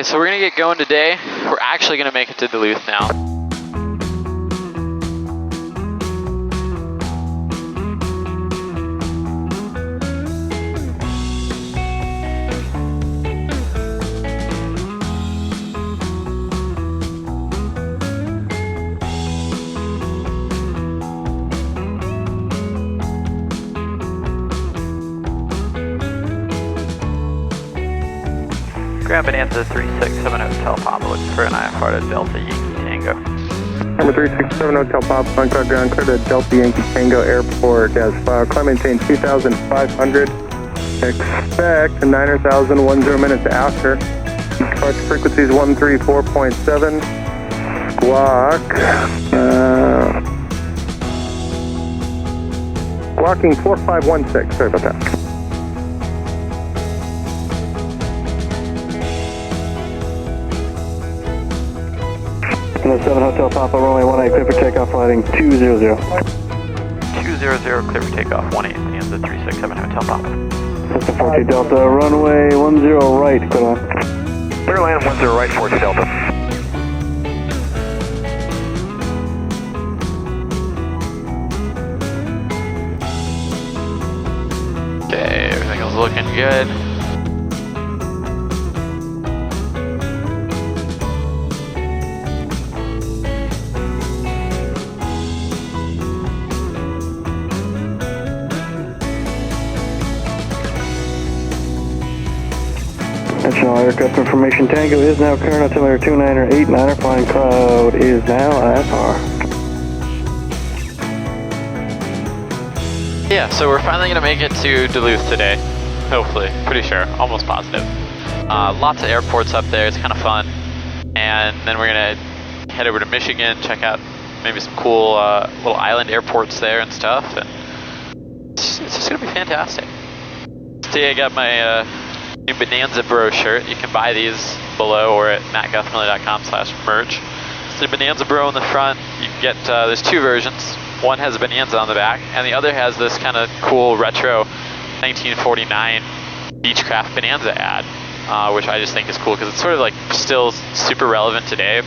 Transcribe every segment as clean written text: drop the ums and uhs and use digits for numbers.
Okay, so we're gonna get going today. We're actually gonna make it to Duluth now. Grab Bonanza I, Hotel Papa, looking for an IFR to Delta Yankee Tango. Number 367 Hotel Papa, on cloud ground clear to Delta Yankee Tango Airport. As climb maintain 2,500. Expect 9,000 minutes after. Departure frequencies 134.7. Squawking 4516. Sorry about that. 7 Hotel Papa, runway 18, clear for takeoff, flighting 200. 200, clear for takeoff, 18, Bonanza 367 Hotel Papa. System 42 Delta, runway 10 right, clear line. Clear land 10 right, 42 Delta. Okay, everything is looking good. National Aircraft Information Tango is now current altimeter 2989er, flying cloud is now IFR. Yeah, so we're finally gonna make it to Duluth today. Hopefully, pretty sure, almost positive. Lots of airports up there, it's kind of fun. And then we're gonna head over to Michigan, check out maybe some cool little island airports there and stuff. And it's just gonna be fantastic. Today I got my new Bonanza Bro shirt. You can buy these below or at mattguthmiller.com/merch. It's the Bonanza Bro in the front. You can get, there's two versions. One has a Bonanza on the back, and the other has this kind of cool retro 1949 Beechcraft Bonanza ad, which I just think is cool because it's sort of like still super relevant today,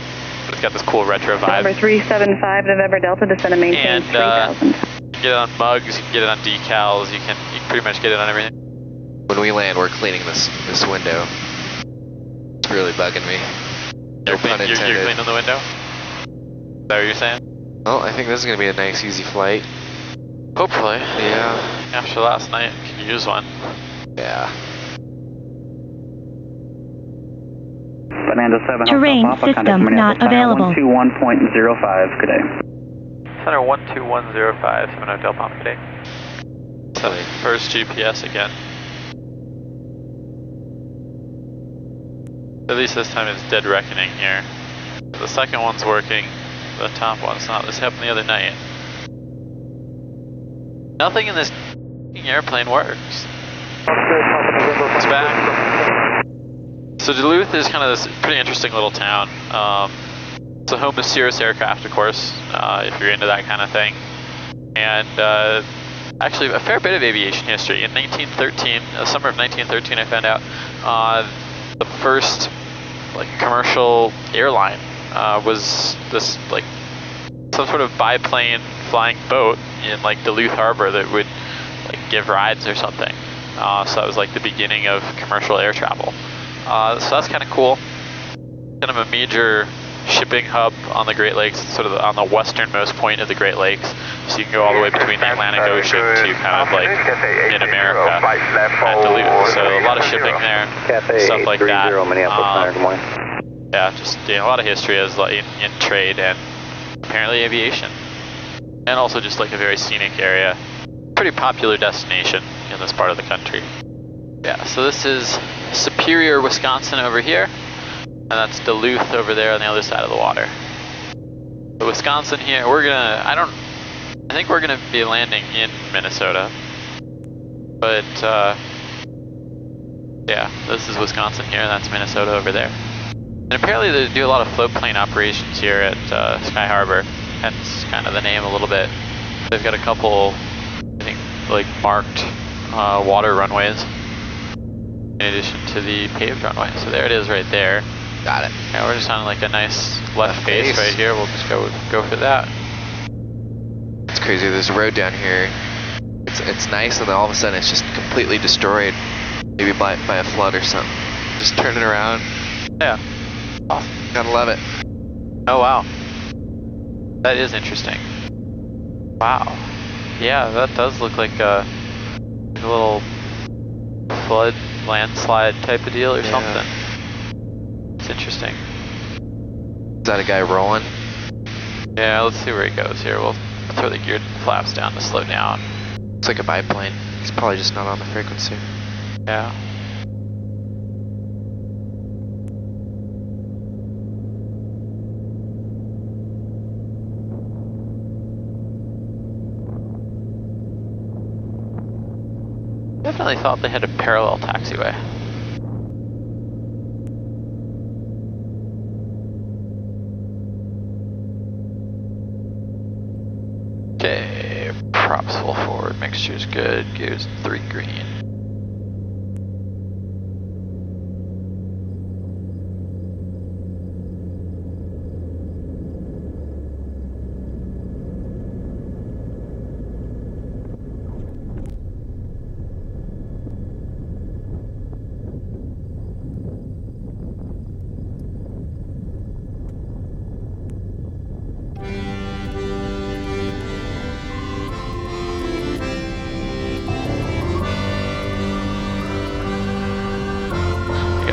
but it's got this cool retro vibe. Number 375 November Delta, descend and maintain 3,000. You can get it on mugs, you can get it on decals, you can pretty much get it on everything. When we land, we're cleaning this window. It's really bugging me. You're cleaning the window? Is that what you're saying? Well, I think this is going to be a nice, easy flight. Hopefully. Yeah. After last night, you can use one. Yeah. Bonanza 7 Terrain Hotel Papa, system not available. 121.05, good day. Center 12105, 7 Hotel Papa, good day. So first GPS again. At least this time it's dead reckoning here. The second one's working, the top one's not. This happened the other night. Nothing in this airplane works. It's back. So Duluth is kind of this pretty interesting little town. It's the home of Cirrus Aircraft, of course, if you're into that kind of thing. And actually a fair bit of aviation history. In 1913, the summer of 1913, I found out the first like commercial airline was this like some sort of biplane flying boat in like Duluth Harbor that would like give rides or something. So that was like the beginning of commercial air travel. So that's kind of cool. Kind of a major shipping hub on the Great Lakes, sort of on the westernmost point of the Great Lakes. So you can go all the way between the Atlantic Ocean to kind of like mid-America and Duluth. So a lot of shipping there, stuff like that. Yeah, just a lot of history as like in trade and apparently aviation. And also just like a very scenic area. Pretty popular destination in this part of the country. Yeah, so this is Superior, Wisconsin over here. And that's Duluth over there on the other side of the water. So Wisconsin here, I think we're gonna be landing in Minnesota. But yeah, this is Wisconsin here, and that's Minnesota over there. And apparently they do a lot of float plane operations here at Sky Harbor, hence kind of the name a little bit. They've got a couple, I think, like marked water runways in addition to the paved runway. So there it is right there. Got it. Yeah, we're just on like a nice left face right here. We'll just go for that. It's crazy. There's a road down here. It's nice, and then all of a sudden it's just completely destroyed. Maybe by a flood or something. Just turn it around. Yeah. Awesome. Gotta love it. Oh wow. That is interesting. Wow. Yeah, that does look like a little flood landslide type of deal or something. It's interesting. Is that a guy rolling? Yeah, let's see where he goes here. We'll throw the geared flaps down to slow down. Looks like a biplane. He's probably just not on the frequency. Yeah. Definitely thought they had a parallel taxiway. Okay, props full forward, mixture's good, gears 3 green.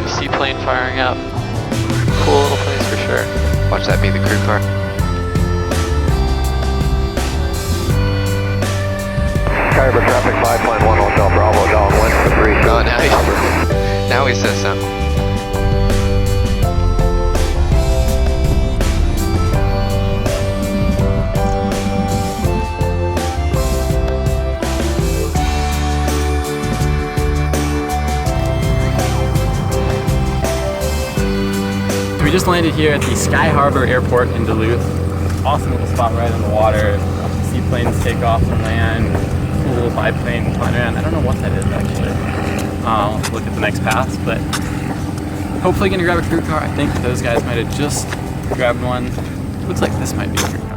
Seaplane firing up. Cool little place for sure. Watch that be the crew car. Kyber traffic 5.1 Hotel Bravo downwind for 3. Oh, now he says something. We just landed here at the Sky Harbor Airport in Duluth. Awesome little spot right on the water. Seaplanes take off and land. Cool little biplane flying around. I don't know what that is actually. I'll look at the next pass, but hopefully gonna grab a crew car. I think those guys might have just grabbed one. Looks like this might be a crew car.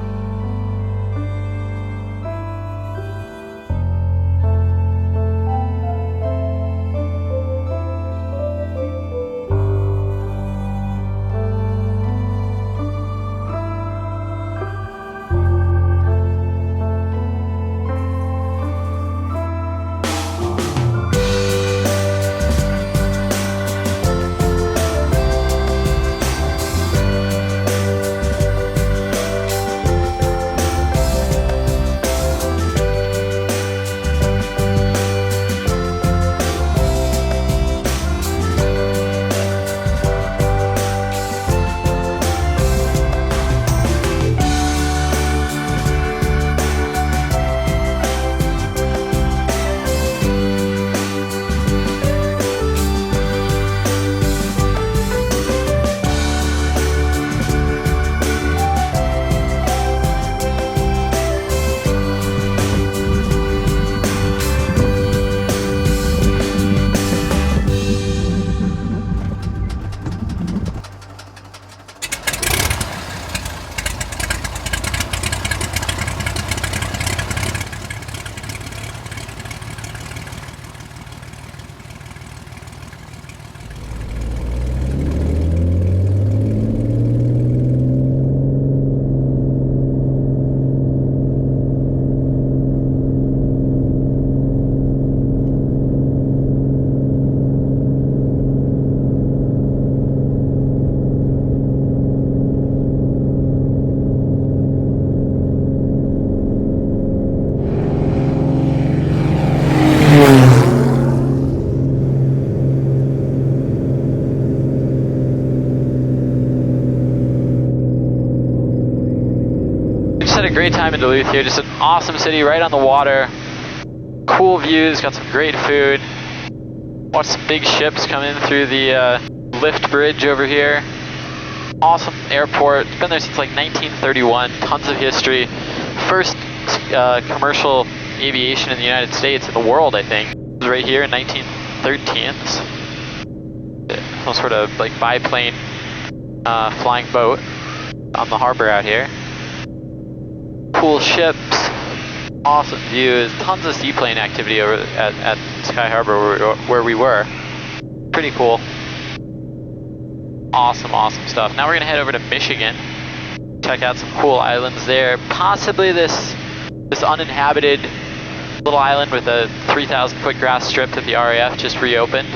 Had a great time in Duluth here, just an awesome city right on the water. Cool views, got some great food. Watched some big ships come in through the lift bridge over here. Awesome airport, it's been there since like 1931, tons of history. First commercial aviation in the United States, in the world I think. It was right here in 1913. Some sort of like biplane flying boat on the harbor out here. Cool ships, awesome views, tons of seaplane activity over at Sky Harbor where we were. Pretty cool. Awesome, awesome stuff. Now we're gonna head over to Michigan, check out some cool islands there. Possibly this uninhabited little island with a 3,000 foot grass strip that the RAF just reopened.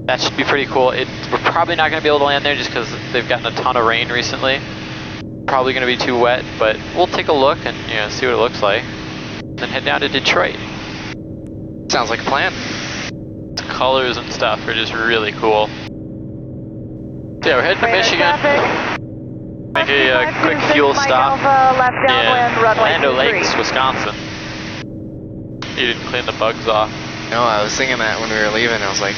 That should be pretty cool. We're probably not gonna be able to land there just because they've gotten a ton of rain recently. Probably gonna be too wet, but we'll take a look and see what it looks like. Then head down to Detroit. Sounds like a plan. The colors and stuff are just really cool. So yeah, we're heading to Michigan. Make a quick fuel stop. Land O'Lakes, Wisconsin. You didn't clean the bugs off. No, I was thinking that when we were leaving. I was like,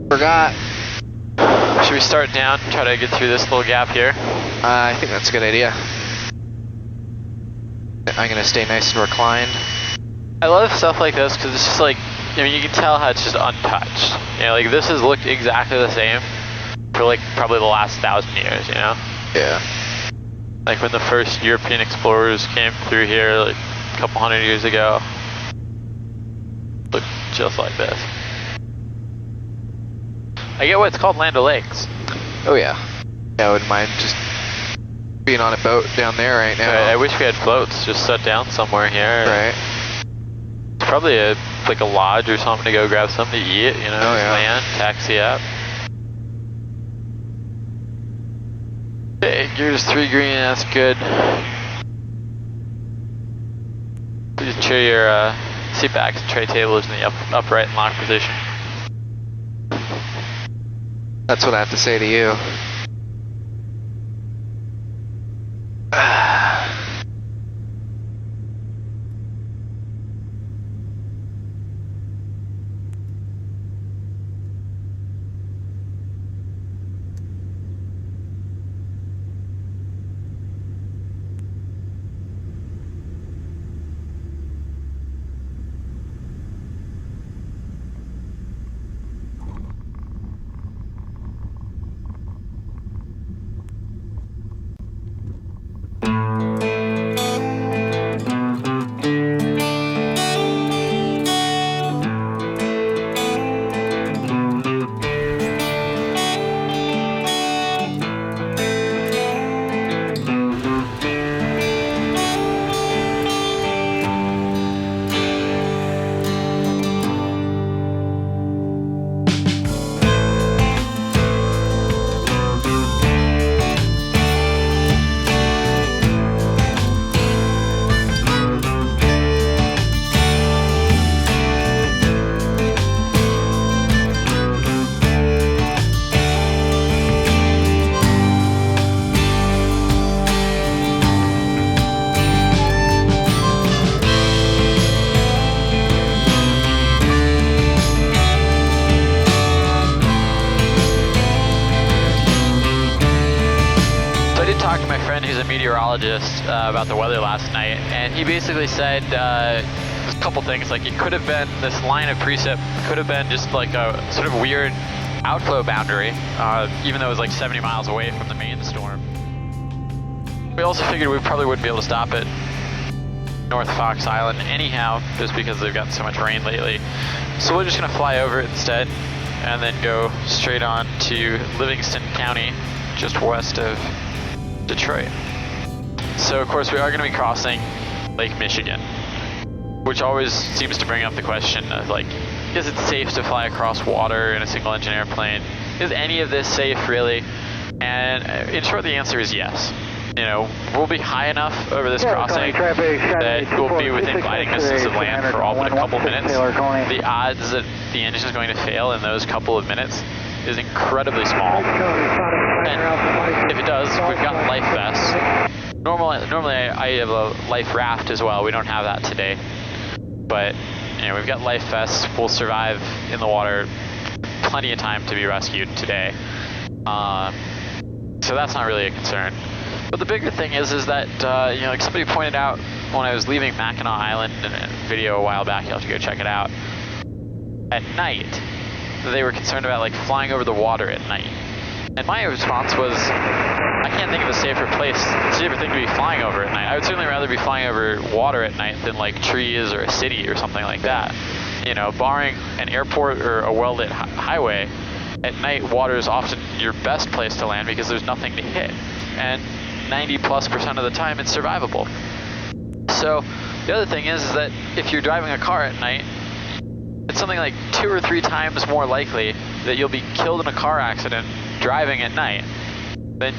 forgot. Should we start down, try to get through this little gap here? I think that's a good idea. I'm gonna stay nice and reclined. I love stuff like this because it's just like, you can tell how it's just untouched. Like this has looked exactly the same for like probably the last 1,000 years, Yeah. Like when the first European explorers came through here like a couple hundred years ago. Looked just like this. I get why it's called Land O'Lakes. Oh yeah. Yeah, I wouldn't mind just being on a boat down there right now. I wish we had floats just set down somewhere here. Right. It's probably like a lodge or something to go grab something to eat, Oh, yeah. land, taxi up. Okay, gears 3 green, that's good. Please ensure your seat backs and tray table is in the upright and lock position. That's what I have to say to you. Meteorologist about the weather last night, and he basically said a couple things. Like it could have been this line of precip could have been just like a sort of weird outflow boundary, even though it was like 70 miles away from the main storm. We also figured we probably wouldn't be able to stop at North Fox Island anyhow, just because they've gotten so much rain lately. So we're just gonna fly over it instead, and then go straight on to Livingston County, just west of Detroit. So of course we are going to be crossing Lake Michigan, which always seems to bring up the question of like, is it safe to fly across water in a single engine airplane? Is any of this safe really? And in short, the answer is yes. We'll be high enough over this crossing that we'll be within gliding distance of land for all but a couple minutes. The odds that the engine is going to fail in those couple of minutes is incredibly small. And if it does, we've got life vests. Normally I have a life raft as well. We don't have that today. But we've got life vests. We'll survive in the water. Plenty of time to be rescued today. So that's not really a concern. But the bigger thing is that like somebody pointed out when I was leaving Mackinac Island in a video a while back, you'll have to go check it out. At night, they were concerned about like flying over the water at night. And my response was, I can't think of a safer thing to be flying over at night. I would certainly rather be flying over water at night than like trees or a city or something like that. You know, barring an airport or a well-lit highway, at night water is often your best place to land because there's nothing to hit. And 90+% of the time it's survivable. So the other thing is that if you're driving a car at night, it's something like 2 or 3 times more likely that you'll be killed in a car accident driving at night than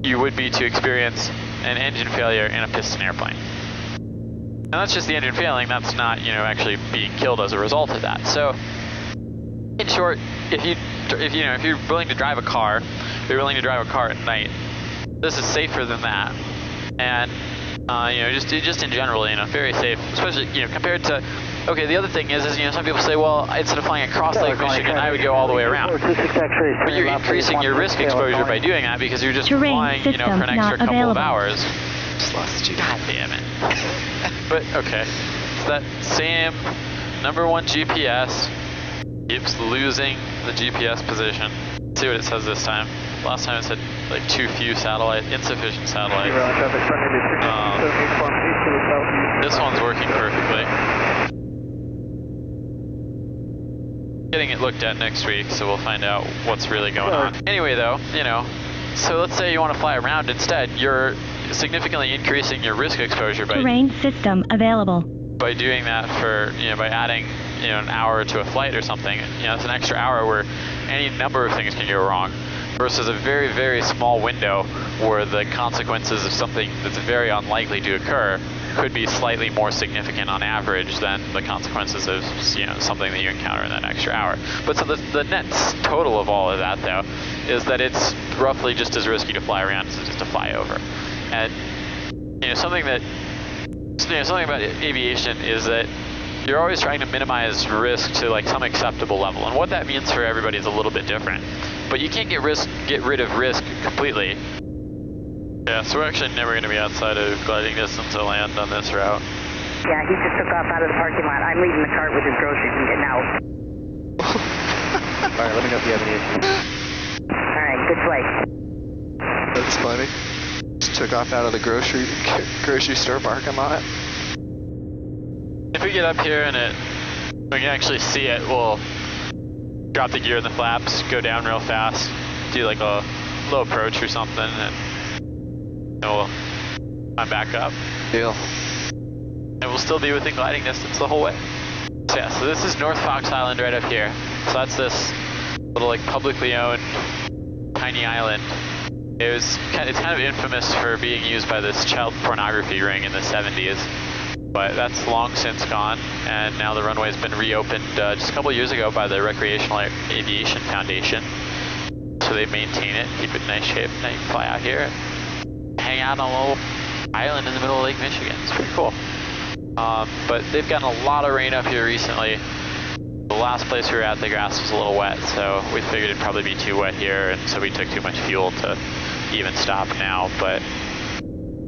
you would be to experience an engine failure in a piston airplane. And that's just the engine failing, that's not, you know, actually being killed as a result of that. So in short, if you're willing to drive a car, you're willing to drive a car at night, this is safer than that. And you know, just in general, you know, very safe, especially, you know, compared to, okay, the other thing is, you know, some people say, well, instead of flying across Lake Michigan, I would go all the way around. But you're increasing your risk exposure by doing that because you're just flying, you know, for an extra couple of hours. Just lost you. God damn it. But, okay, so that same #1 GPS keeps losing the GPS position. Let's see what it says this time. Last time it said like insufficient satellites. This one's working perfectly. Getting it looked at next week, so we'll find out what's really going on. Anyway though, you know, so let's say you want to fly around instead, you're significantly increasing your risk exposure by terrain system available. By doing that for, you know, by adding, you know, an hour to a flight or something. You know, it's an extra hour where any number of things can go wrong, versus a very, very small window where the consequences of something that's very unlikely to occur could be slightly more significant on average than the consequences of, you know, something that you encounter in that extra hour. But so the net total of all of that, though, is that it's roughly just as risky to fly around as it is to fly over. And, you know, something about aviation is that you're always trying to minimize risk to like some acceptable level, and what that means for everybody is a little bit different. But you can't get rid of risk completely. Yeah, so we're actually never going to be outside of gliding distance to land on this route. Yeah, he just took off out of the parking lot. I'm leaving the cart with his groceries and getting out. Alright, let me know if you have any issues. Alright, good flight. That's funny. Just took off out of the grocery store parking lot. If we get up here and we can actually see it, we'll drop the gear in the flaps, go down real fast, do like a low approach or something, and we'll climb back up. Deal. And we'll still be within gliding distance the whole way. So yeah, so this is North Fox Island right up here. So that's this little like publicly owned tiny island. It's kind of infamous for being used by this child pornography ring in the 70s. But that's long since gone, and now the runway's been reopened just a couple years ago by the Recreational Aviation Foundation. So they maintain it, keep it in nice shape, and now you can fly out here and hang out on a little island in the middle of Lake Michigan. It's pretty cool. But they've gotten a lot of rain up here recently. The last place we were at, the grass was a little wet, so we figured it'd probably be too wet here, and so we took too much fuel to even stop now. But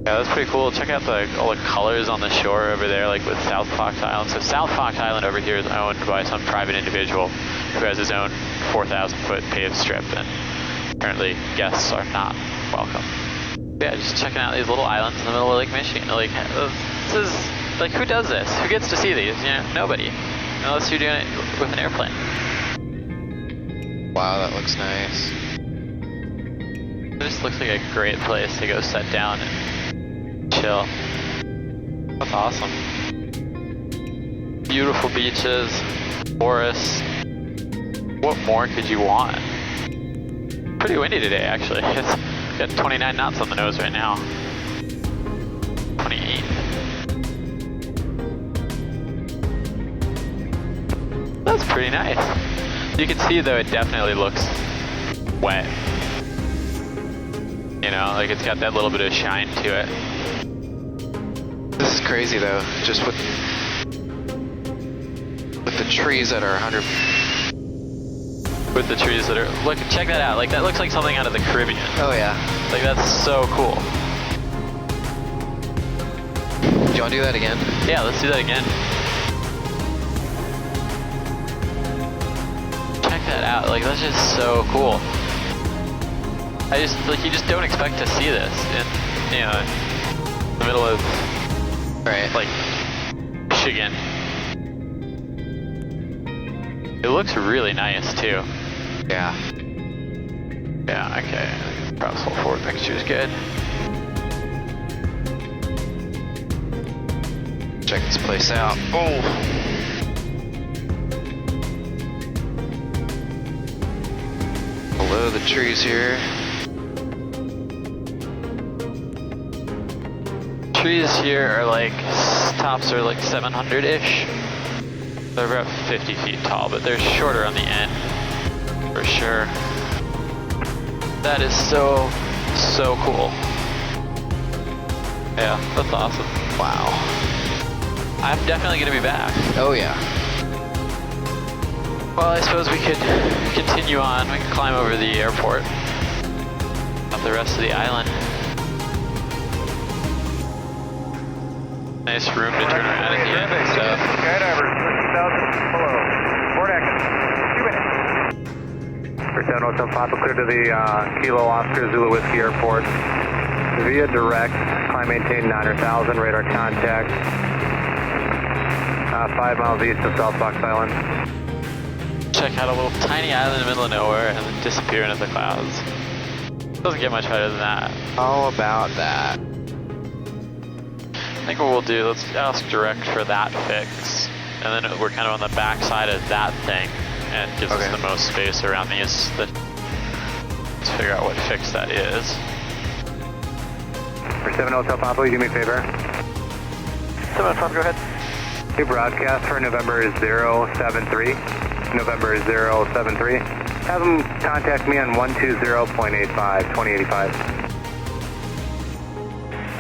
yeah, that's pretty cool. Check out all the colors on the shore over there, like with South Fox Island. So South Fox Island over here is owned by some private individual who has his own 4,000-foot paved strip, and apparently guests are not welcome. Yeah, just checking out these little islands in the middle of Lake Michigan. Like, this is, like, who does this? Who gets to see these? You know, nobody. Unless you're doing it with an airplane. Wow, that looks nice. It just looks like a great place to go sit down and chill. That's awesome. Beautiful beaches, forests. What more could you want? Pretty windy today, actually. It's got 29 knots on the nose right now. 28. That's pretty nice. You can see though it definitely looks wet. You know, like it's got that little bit of shine to it. This is crazy though, just with the trees that are 100. With the trees that are, look, check that out. Like that looks like something out of the Caribbean. Oh yeah. Like that's so cool. Do you want to do that again? Yeah, let's do that again. Check that out. Like that's just so cool. I just, like, you just don't expect to see this in, you know, the middle of, like, Michigan. It looks really nice, too. Yeah. Yeah, okay. Perhaps whole forward mixture is good. Check this place out. Oh! Below the trees here. Trees here are like, tops are like 700-ish. They're about 50 feet tall, but they're shorter on the end, for sure. That is so, so cool. Yeah, that's awesome. Wow. I'm definitely gonna be back. Oh yeah. Well, I suppose we could continue on. We could climb over the airport, up the rest of the island. Nice room to turn around at the end and stuff. Skydivers, 6,000 below. Port action. 2 minutes. For 7 Hotel Papa, clear to the Kilo Oscar Zulu Whiskey Airport. Via direct, climb maintain 9,000, radar contact. 5 miles east of South Fox Island. Check out a little tiny island in the middle of nowhere and then disappear into the clouds. Doesn't get much better than that. How about that? I think what we'll do, let's ask direct for that fix. And then we're kind of on the back side of that thing. And gives us the most space around these. Let's figure out what fix that is. For 7 Hotel Papa, will you do me a favor? 7 Papa, go ahead. Your broadcast for November 073. November 073. Have them contact me on 120.85, 2085.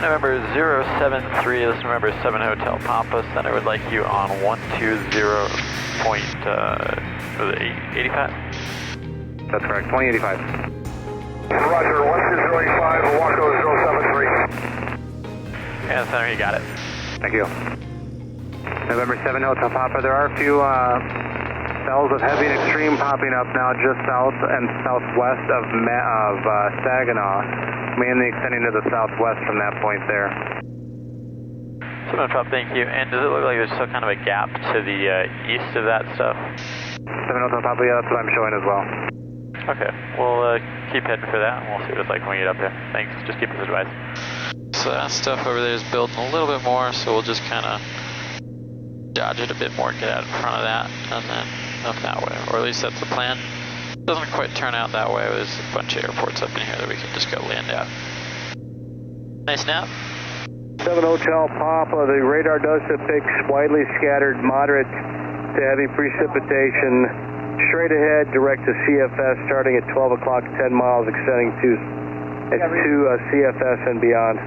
November 073, this is November 7 Hotel Papa. Center would like you on 120.85? That's correct, 2085. Roger, 12085, Waco 073. Yeah, Center, you got it. Thank you. November 7 Hotel Papa, there are a few cells of heavy and extreme popping up now just south and southwest of Saginaw, mainly extending to the southwest from that point there. 7 Papa, thank you. And does it look like there's still kind of a gap to the east of that stuff? 7 Hotel Papa, yeah, that's what I'm showing as well. Okay, we'll keep heading for that, and we'll see what it's like when we get up there. Thanks, just keep us advised. So that stuff over there is building a little bit more, so we'll just kind of dodge it a bit more, get out in front of that, and then up that way, or at least that's the plan. Doesn't quite turn out that way. There's a bunch of airports up in here that we can just go land at. Nice nap. 7 Hotel Papa, the radar does depict widely scattered moderate to heavy precipitation. Straight ahead, direct to CFS starting at 12 o'clock, 10 miles, extending to CFS and beyond.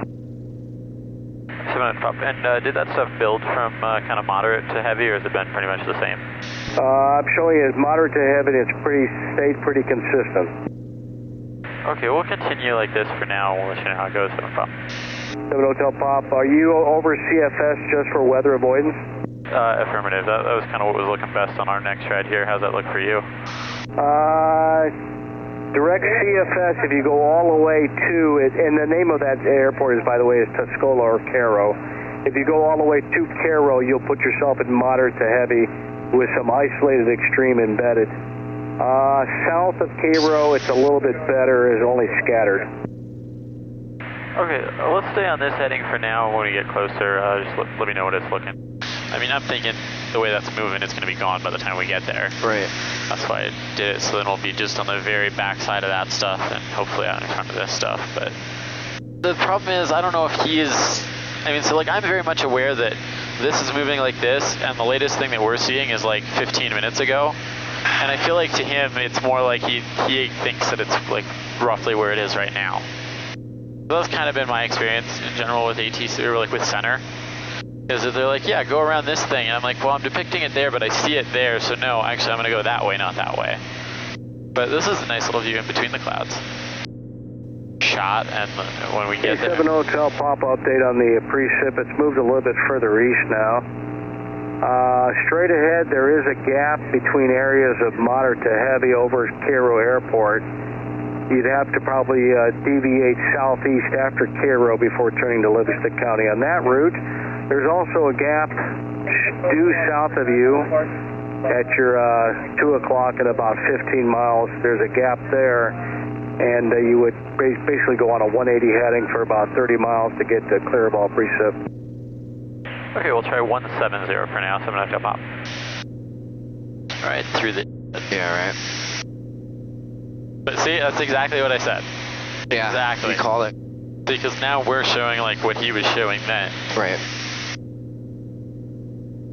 7 Papa, and did that stuff build from kind of moderate to heavy, or has it been pretty much the same? I'm showing it as moderate to heavy, and it's stayed pretty consistent. Okay, we'll continue like this for now, and we'll let you know how it goes, 7 Papa. 7 Hotel Pop, are you over CFS just for weather avoidance? Affirmative. That was kind of what was looking best on our next ride here. How's that look for you? Direct CFS, if you go all the way to it, and the name of that airport is, by the way, is Tuscola or Cairo. If you go all the way to Cairo, you'll put yourself in moderate to heavy with some isolated extreme embedded. South of Cairo, it's a little bit better, it's only scattered. Okay, let's stay on this heading for now. When we get closer, just let me know what it's looking. I mean, I'm thinking the way that's moving, it's going to be gone by the time we get there. Right. That's why I did it, so then we'll be just on the very back side of that stuff and hopefully out in front of this stuff. But the problem is, I don't know if he is, I mean, so like I'm very much aware that this is moving like this, and the latest thing that we're seeing is like 15 minutes ago. And I feel like to him, it's more like he thinks that it's like roughly where it is right now. So that's kind of been my experience in general with ATC, or like with center. Is that they're like, yeah, go around this thing. And I'm like, well, I'm depicting it there, but I see it there. So no, actually, I'm going to go that way, not that way. But this is a nice little view in between the clouds. Shot, and when we get there. 7 Hotel Papa update on the precip. It's moved a little bit further east now. Straight ahead, there is a gap between areas of moderate to heavy over Cairo Airport. you'd have to probably deviate southeast after Cairo before turning to Livingston County on that route. There's also a gap due south of you at your 2 o'clock at about 15 miles. There's a gap there, and you would basically go on a 180 heading for about 30 miles to get to clear of all precip. Okay, we'll try 170 for now, 7 Hotel Pop. Alright, through the... Yeah, right. But see, that's exactly what I said. Yeah, exactly. you called it. Because now we're showing like what he was showing then. Right.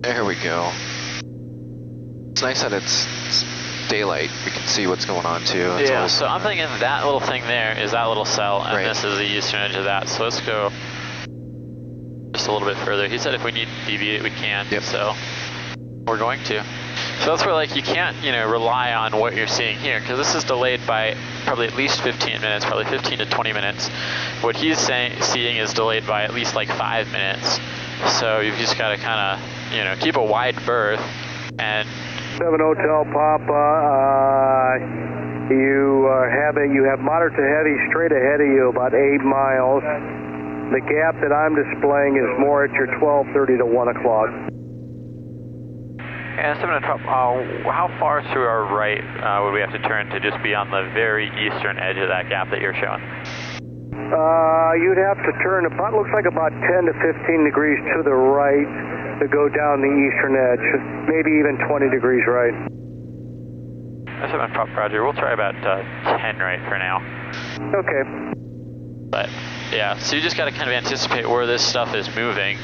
There we go. It's nice that it's daylight. We can see what's going on too. It's yeah, so I'm thinking that little thing there is that little cell, and right. This is the eastern edge of that. So let's go just a little bit further. He said if we need to deviate, we can. Yep. So we're going to. So that's where like you can't, rely on what you're seeing here, because this is delayed by probably at least 15 minutes, probably 15 to 20 minutes. What he's seeing is delayed by at least like 5 minutes. So you've just got to kind of, keep a wide berth and 7 Hotel Papa, you have moderate to heavy straight ahead of you about 8 miles. The gap that I'm displaying is more at your 12:30 to 1 o'clock. And 7 Hotel Papa, how far to our right would we have to turn to just be on the very eastern edge of that gap that you're showing? You'd have to turn about, looks like about 10 to 15 degrees to the right to go down the eastern edge, maybe even 20 degrees right. 7 Papa, Roger. We'll try about 10 right for now. Okay. But yeah, so you just got to kind of anticipate where this stuff is moving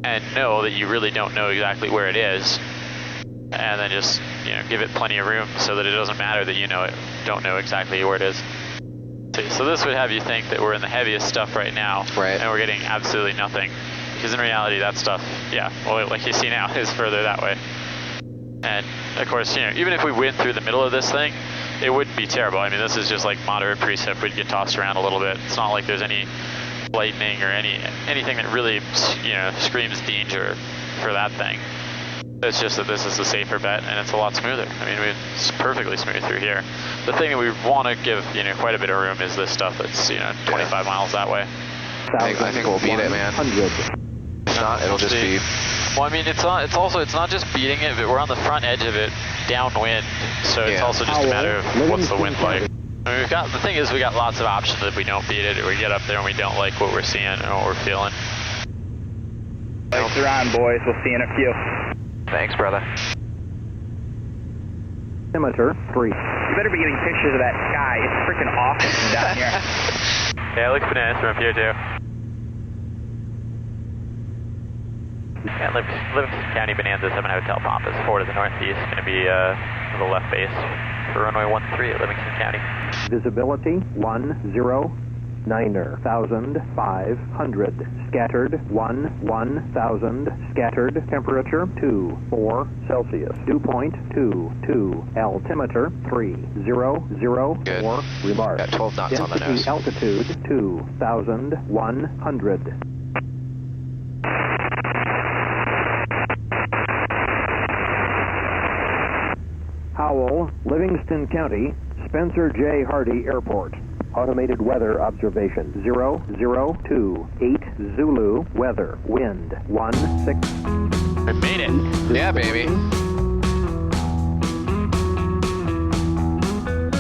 and know that you really don't know exactly where it is. And then just, give it plenty of room so that it doesn't matter that don't know exactly where it is. So this would have you think that we're in the heaviest stuff right now, right. And we're getting absolutely nothing. Because in reality, that stuff, well, like you see now, is further that way. And of course, even if we went through the middle of this thing, it wouldn't be terrible. I mean, this is just like moderate precip. We'd get tossed around a little bit. It's not like there's any lightning or anything that really, screams danger for that thing. It's just that this is the safer bet, and it's a lot smoother. I mean, it's perfectly smooth through here. The thing that we want to give, quite a bit of room is this stuff that's, 25 miles that way. I think we'll beat it, man. If not, it'll just be... Well, I mean, it's not just beating it, but we're on the front edge of it, downwind, so it's also just a matter of what's the wind like. I mean, the thing is, we got lots of options if we don't beat it, or we get up there and we don't like what we're seeing or what we're feeling. Lights are on, boys. We'll see you in a few. Thanks, brother. Altimeter 3. You better be getting pictures of that sky. It's freaking awesome from down here. Yeah, it looks bananas from up here, too. Yeah, Livingston County Bonanza 7 Hotel Papa is 4 to the northeast. Going to be the left base for runway 13 at Livingston County. Visibility 10,900. 1,500. Scattered 1,000. Scattered. Temperature 2.4 Celsius. Dew point 2. Altimeter 3,004. Good. Remark. Got 12 knots on the nose. Altitude 2,100. Howell, Livingston County, Spencer J. Hardy Airport. Automated weather observation 0028 Zulu weather wind 16. We made it. Yeah, baby.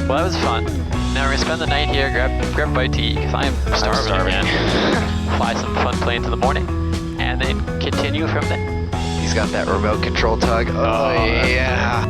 Well, that was fun. Now we're gonna spend the night here, grab a bite to eat, because I'm starving again. Fly some fun planes in the morning, and then continue from there. He's got that remote control tug. Oh yeah.